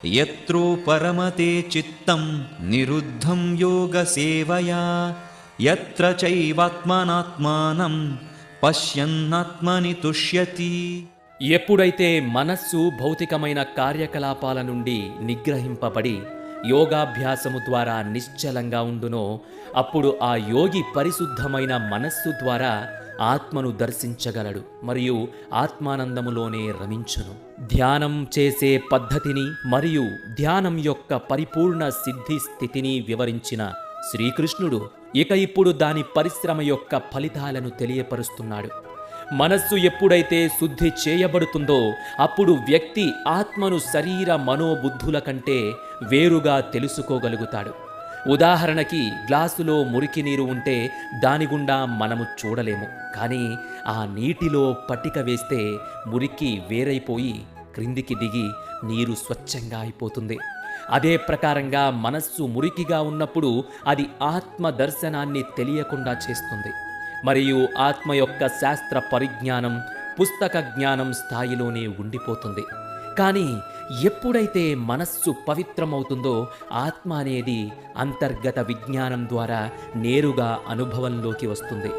యత్రో పరమతే చిత్తం నిరుద్ధం యోగ సేవయా యత్ర చైవాత్మనాత్మానం పశ్యన్నాత్మని తుష్యతి. ఎప్పుడైతే మనస్సు భౌతికమైన కార్యకలాపాల నుండి నిగ్రహింపబడి యోగాభ్యాసము ద్వారా నిశ్చలంగా ఉండునో అప్పుడు ఆ యోగి పరిశుద్ధమైన మనస్సు ద్వారా ఆత్మను దర్శించగలడు మరియు ఆత్మానందములోనే రమించును. ధ్యానం చేసే పద్ధతిని మరియు ధ్యానం యొక్క పరిపూర్ణ సిద్ధి స్థితిని వివరించిన శ్రీకృష్ణుడు ఇప్పుడు దాని పరిశ్రమ యొక్క ఫలితాలను తెలియపరుస్తున్నాడు. మనస్సు ఎప్పుడైతే శుద్ధి చేయబడుతుందో అప్పుడు వ్యక్తి ఆత్మను శరీర మనోబుద్ధుల కంటే వేరుగా తెలుసుకోగలుగుతాడు. ఉదాహరణకి గ్లాసులో మురికి నీరు ఉంటే దాని గుండా మనము చూడలేము, కానీ ఆ నీటిలో పట్టిక వేస్తే మురికి వేరైపోయి క్రిందికి దిగి నీరు స్వచ్ఛంగా అయిపోతుంది. అదే ప్రకారంగా మనస్సు మురికిగా ఉన్నప్పుడు అది ఆత్మ దర్శనాన్ని తెలియకుండా చేస్తుంది మరియు ఆత్మ యొక్క శాస్త్ర పరిజ్ఞానం పుస్తక జ్ఞానం స్థాయిలోనే ఉండిపోతుంది. కానీ ఎప్పుడైతే మనస్సు పవిత్రమవుతుందో ఆత్మ అనేది అంతర్గత విజ్ఞానం ద్వారా నేరుగా అనుభవంలోకి వస్తుంది.